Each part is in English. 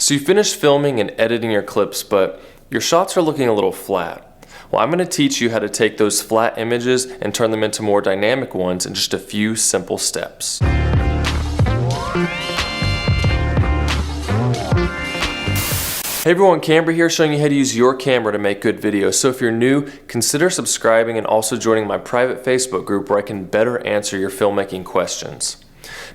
So you finished filming and editing your clips, but your shots are looking a little flat. Well, I'm going to teach you how to take those flat images and turn them into more dynamic ones in just a few simple steps. Hey everyone, Camber here, showing you how to use your camera to make good videos. So if you're new, consider subscribing and also joining my private Facebook group where I can better answer your filmmaking questions.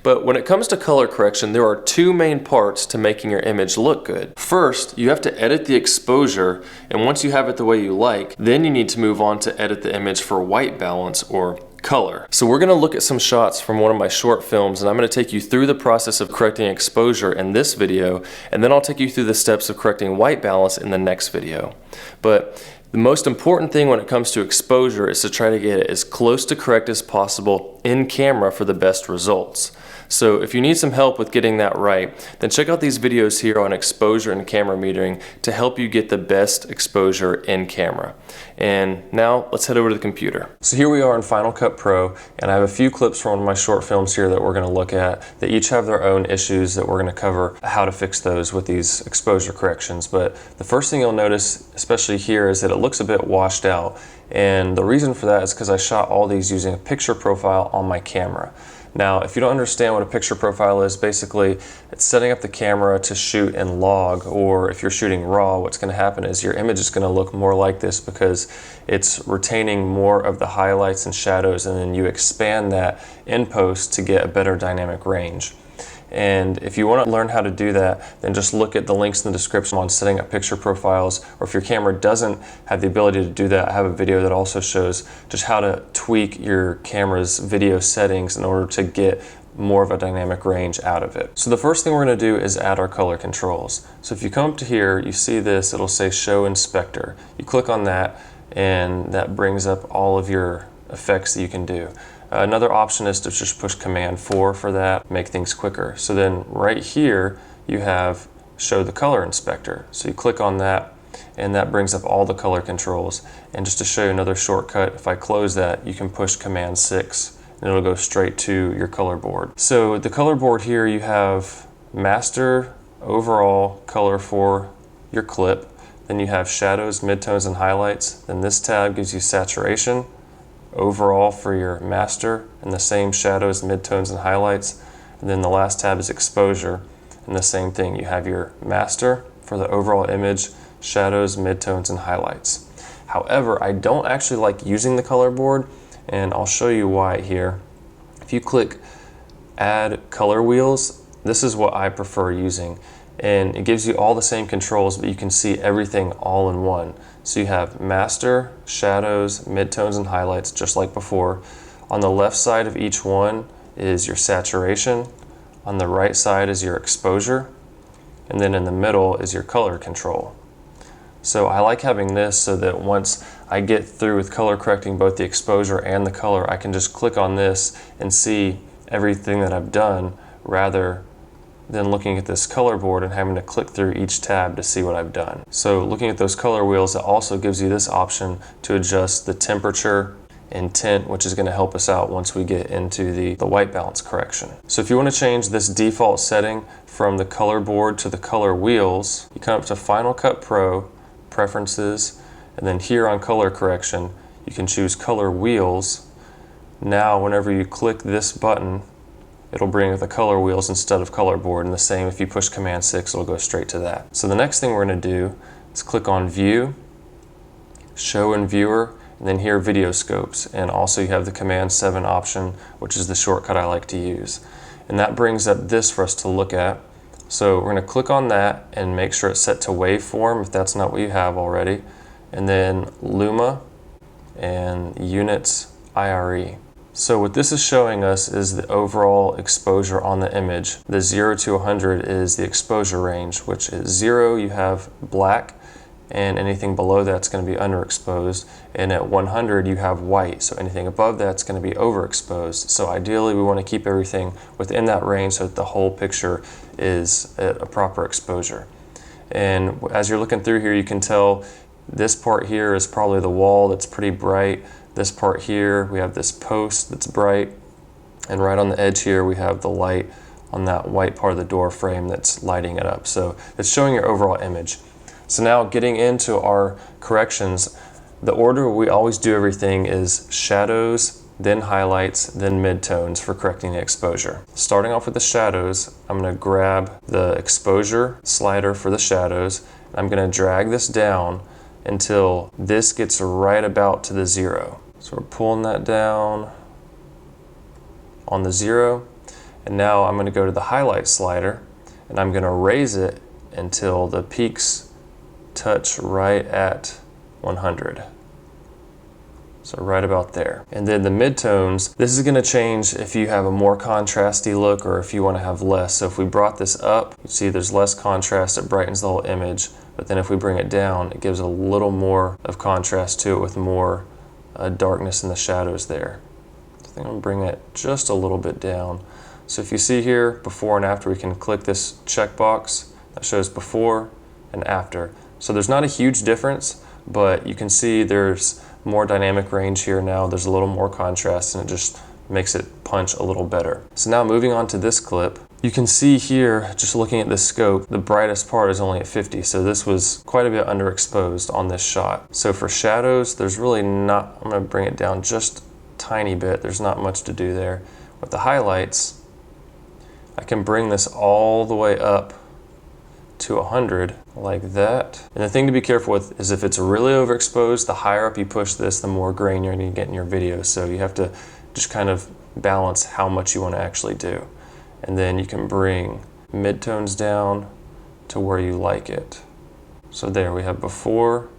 But when it comes to color correction, there are two main parts to making your image look good. First, you have to edit the exposure, and once you have it the way you like, then you need to move on to edit the image for white balance or color. So we're going to look at some shots from one of my short films, and I'm going to take you through the process of correcting exposure in this video, and then I'll take you through the steps of correcting white balance in the next video. But the most important thing when it comes to exposure is to try to get it as close to correct as possible in camera for the best results. So if you need some help with getting that right, then check out these videos here on exposure and camera metering to help you get the best exposure in camera. And now let's head over to the computer. So here we are in Final Cut Pro, and I have a few clips from one of my short films here that we're going to look at. They each have their own issues that we're going to cover how to fix those with these exposure corrections. But the first thing you'll notice, especially here, is that it looks a bit washed out. And the reason for that is because I shot all these using a picture profile on my camera. Now, if you don't understand what a picture profile is, basically it's setting up the camera to shoot in log, or if you're shooting raw, what's going to happen is your image is going to look more like this because it's retaining more of the highlights and shadows, and then you expand that in post to get a better dynamic range. And if you want to learn how to do that, then just look at the links in the description on setting up picture profiles, or if your camera doesn't have the ability to do that, I have a video that also shows just how to tweak your camera's video settings in order to get more of a dynamic range out of it. So the first thing we're going to do is add our color controls. So if you come up to here, you see this, it'll say Show Inspector. You click on that, and that brings up all of your effects that you can do. Another option is to just push Command 4 for that, make things quicker. So then right here you have Show the Color Inspector. So you click on that, and that brings up all the color controls. And just to show you another shortcut, if I close that, you can push Command 6 and it'll go straight to your color board. So the color board here, you have master, overall color for your clip. Then you have shadows, midtones, and highlights. Then this tab gives you saturation, overall for your master, and the same shadows, midtones, and highlights. And then the last tab is exposure, and the same thing. You have your master for the overall image, shadows, midtones, and highlights. However, I don't actually like using the color board, and I'll show you why here. If you click Add Color Wheels, this is what I prefer using. And it gives you all the same controls, but you can see everything all in one. So you have master, shadows, midtones, and highlights, just like before. On the left side of each one is your saturation. On the right side is your exposure. And then in the middle is your color control. So I like having this so that once I get through with color correcting both the exposure and the color, I can just click on this and see everything that I've done, rather than looking at this color board and having to click through each tab to see what I've done. So looking at those color wheels, it also gives you this option to adjust the temperature and tint, which is going to help us out once we get into the white balance correction. So if you want to change this default setting from the color board to the color wheels, you come up to Final Cut Pro, Preferences, and then here on color correction, you can choose color wheels. Now whenever you click this button, it'll bring up the color wheels instead of color board, and the same if you push Command 6, it'll go straight to that. So the next thing we're going to do is click on View, Show in Viewer, and then here Video Scopes, and also you have the Command 7 option, which is the shortcut I like to use. And that brings up this for us to look at. So we're going to click on that and make sure it's set to waveform if that's not what you have already, and then Luma and Units IRE. So what this is showing us is the overall exposure on the image. The 0 to 100 is the exposure range, which is 0 you have black, and anything below that's going to be underexposed, and at 100 you have white, so anything above that's going to be overexposed. So ideally we want to keep everything within that range so that the whole picture is at a proper exposure. And as you're looking through here, you can tell this part here is probably the wall that's pretty bright. This part here, we have this post that's bright, and right on the edge here we have the light on that white part of the door frame that's lighting it up. So it's showing your overall image. So now getting into our corrections, the order we always do everything is shadows, then highlights, then midtones for correcting the exposure. Starting off with the shadows, I'm going to grab the exposure slider for the shadows. I'm going to drag this down until this gets right about to the 0. So we're pulling that down on the 0. And now I'm going to go to the highlight slider and I'm going to raise it until the peaks touch right at 100. So right about there. And then the midtones, this is going to change if you have a more contrasty look or if you want to have less. So if we brought this up, you see there's less contrast, it brightens the whole image. But then if we bring it down, it gives a little more of contrast to it with more darkness in the shadows there. I think I'm going to bring it just a little bit down. So if you see here, before and after, we can click this checkbox that shows before and after. So there's not a huge difference, but you can see there's more dynamic range here now. There's a little more contrast and it just makes it punch a little better. So now moving on to this clip, you can see here, just looking at the scope, the brightest part is only at 50. So this was quite a bit underexposed on this shot. So for shadows, there's really not, I'm gonna bring it down just a tiny bit. There's not much to do there. With the highlights, I can bring this all the way up to 100 like that. And the thing to be careful with is if it's really overexposed, the higher up you push this, the more grain you're going to get in your video. So you have to just kind of balance how much you want to actually do. And then you can bring midtones down to where you like it. So there we have before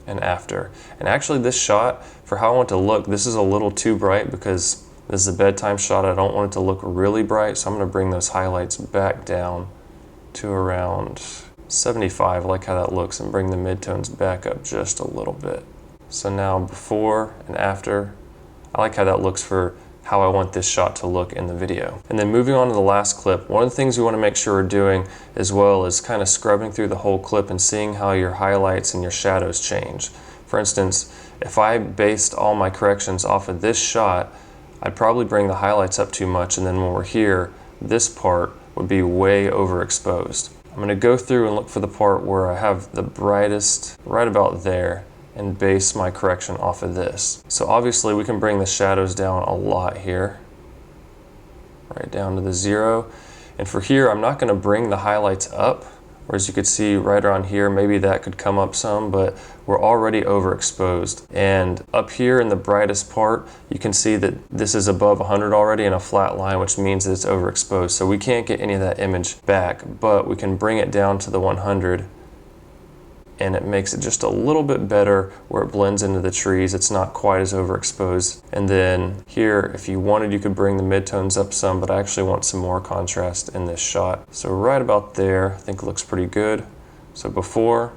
and after. And actually this shot, for how I want it to look, this is a little too bright because this is a bedtime shot. I don't want it to look really bright, so I'm going to bring those highlights back down to around 75. I like how that looks, and bring the midtones back up just a little bit. So now before and after, I like how that looks for how I want this shot to look in the video. And then moving on to the last clip, one of the things we want to make sure we're doing as well is kind of scrubbing through the whole clip and seeing how your highlights and your shadows change. For instance, if I based all my corrections off of this shot, I'd probably bring the highlights up too much, and then when we're here, this part would be way overexposed. I'm going to go through and look for the part where I have the brightest right about there and base my correction off of this. So obviously we can bring the shadows down a lot here, right down to the 0. And for here, I'm not going to bring the highlights up, whereas you could see right around here, maybe that could come up some, but we're already overexposed. And up here in the brightest part, you can see that this is above 100 already in a flat line, which means that it's overexposed. So we can't get any of that image back, but we can bring it down to the 100 and it makes it just a little bit better where it blends into the trees. It's not quite as overexposed. And then here, if you wanted, you could bring the midtones up some, but I actually want some more contrast in this shot. So right about there, I think it looks pretty good. So before,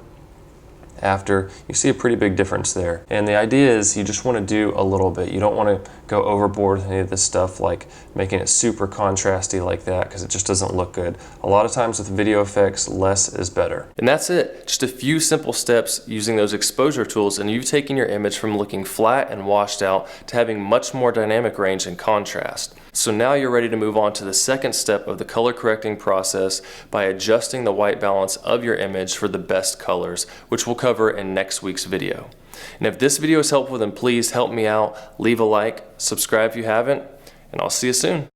after, you see a pretty big difference there. And the idea is you just want to do a little bit. You don't want to go overboard with any of this stuff, like making it super contrasty like that, because it just doesn't look good. A lot of times with video effects, less is better. And that's it. Just a few simple steps using those exposure tools, and you've taken your image from looking flat and washed out to having much more dynamic range and contrast. So now you're ready to move on to the second step of the color correcting process by adjusting the white balance of your image for the best colors, which we'll cover in next week's video. And if this video is helpful, then please help me out, leave a like, subscribe if you haven't, and I'll see you soon.